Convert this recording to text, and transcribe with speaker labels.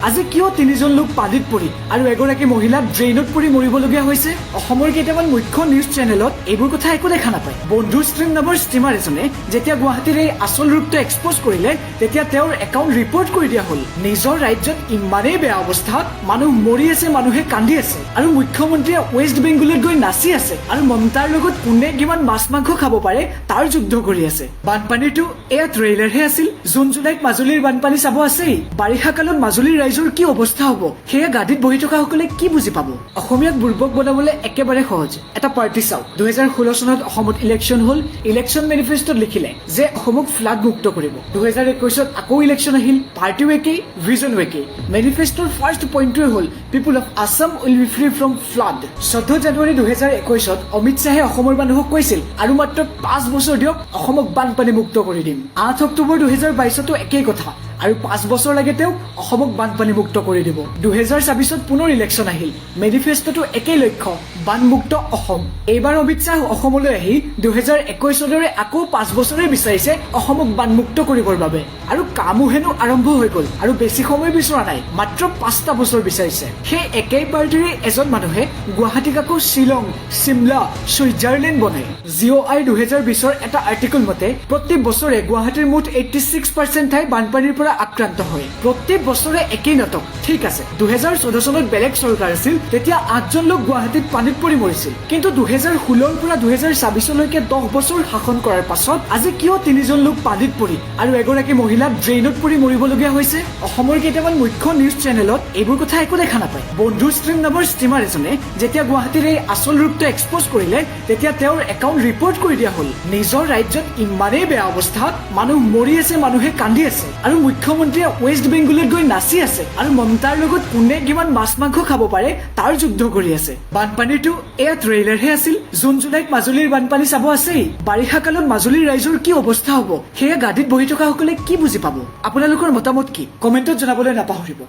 Speaker 1: আজি কিয় তিনিজন লোক পানীত পৰি আৰু এগৰাকী মহিলা ড্ৰেইনত পৰি মৰিবলগীয়া হৈছে? অসমৰ কেইটামান মুখ্য নিউজ চেনেলত এইবোৰ কথা একো দেখা নাপায়। বন্ধু ষ্ট্ৰীম নামৰ ষ্ট্ৰীমাৰ এজনে যেতিয়া গুৱাহাটীৰ এই আচল ৰূপটো এক্সপ'জ কৰিলে, তেতিয়া তেওঁৰ একাউণ্ট ৰিপৰ্ট কৰি দিয়া হ'ল। নিজৰ ৰাজ্যত ইমানেই বেয়া অৱস্থা, মানুহ মৰি আছে, মানুহে কান্দি আছে, আৰু মুখ্যমন্ত্ৰীয়ে ৱেষ্ট বেংগলত গৈ নাচি আছে, আৰু মমতাৰ লগত কোনে কিমান মাছ মাংস খাব পাৰে তাৰ যুদ্ধ কৰি আছে। বানপানীটো এয়া ট্ৰেইলাৰহে আছিল। জুন জুলাইত মাজুলীৰ বানপানী চাব আছেই। বাৰিষা কালত মাজুলীৰ ৰাইজৰ কি অৱস্থা হ'ব সেয়া গাড়ীত বহি থকাসকলে কি বুজি পাব? অসমীয়াক বুৰ্বক বনাবলৈ একেবাৰে সহজ। এটা পাৰ্টি চাওক। 2016 চনত অসমত ইলেকশ্যন হ'ল। ইলেকশ্যন মেনিফেষ্টত লিখিলে যে অসমক ফ্লাড মুক্ত কৰিব। 2021ত আকৌ ইলেকশ্যন আহিল, পাৰ্টিও একেই, ভিজনো একেই। মেনিফেষ্টৰ ফাৰ্ষ্ট পইণ্টটোৱে হ'ল people of Assam will be free from flood. 14 জানুৱাৰী 2021ত অমিত শ্বাহে অসমৰ মানুহক কৈছিল আৰু মাত্ৰ 5 বছৰ দিয়ক, অসমক বানপানী মুক্ত কৰি দিম। 8 অক্টোবৰ 2022তো একেই কথা, আৰু 5 বছৰ লাগে তেওঁক অসমক বানপানী মুক্ত কৰি দিব। 2024ত পুনৰ ইলেকশ্যন আহিল। মেনিফেষ্টটো একেই লক্ষ্য, বানমুক্ত অসম। এইবাৰ অমিত শ্বাহ অসমলৈ আহি 2021 দৰে আকৌ 5 বছৰে বিচাৰিছে অসমক বানমুক্ত কৰিবৰ বাবে, আৰু কামো হেনো আৰম্ভ হৈ গ'ল, আৰু বেছি সময় বিচৰা নাই, মাত্ৰ 5টা বছৰ বিচাৰিছে। সেই একেই পাৰ্টিৰে এজন মানুহে গুৱাহাটীক আকৌ শ্বিলং, চিমলা, ছুইজাৰলেণ্ড বনায়। জিঅ'আই 2020ৰ এটা আৰ্টিকল মতে প্ৰতি বছৰে গুৱাহাটীৰ মুঠ 86% ঠাই বানপানীৰ পৰা আক্ৰান্ত হয়। প্ৰত্যেক বছৰে একেই নাটক। ঠিক আছে, 2014 চনত বেলেগ চৰকাৰ আছিল, তেতিয়া 8জন লোক গুৱাহাটীত পানীত পৰি মৰিছিল। কিন্তু 2016ৰ পৰা 2024লৈকে 10 বছৰ শাসন কৰাৰ পাছত আজি কিয় 3জন লোক পানীত পৰি আৰু এগৰাকী মহিলা ড্ৰেইনত পৰি মৰিবলগীয়া হৈছে? অসমৰ কেইটামান মুখ্য নিউজ চেনেলত এইবোৰ কথা একো দেখা নাপায়। বন্ধু ষ্ট্ৰীম নামৰ ষ্ট্ৰীমাৰ এজনে যেতিয়া গুৱাহাটীৰ এই আচল ৰূপটো এক্সপ'জ কৰিলে, তেতিয়া তেওঁৰ একাউণ্ট ৰিপৰ্ট কৰি দিয়া হ'ল। নিজৰ ৰাজ্যত ইমানেই বেয়া অৱস্থা, মানুহ মৰি আছে, মানুহে কান্দি আছে, আৰু মুখ্যমন্ত্ৰীয়ে ৱেষ্ট বেংগলত গৈ নাচি আছে, আৰু মমতাৰ লগত কোনে কিমান মাছ মাংস খাব পাৰে তাৰ যুদ্ধ কৰি আছে। বানপানীটো এয়া ট্ৰেইলাৰহে আছিল। জুন জুলাইত মাজুলীৰ বানপানী চাব আছেই। বাৰিষা কালত মাজুলীৰ ৰাইজৰ কি অৱস্থা হ'ব সেয়া গাড়ীত বহি থকাসকলে কি বুজি পাব? আপোনালোকৰ মতামত কি? কমেণ্টত জনাবলৈ নাপাহৰিব।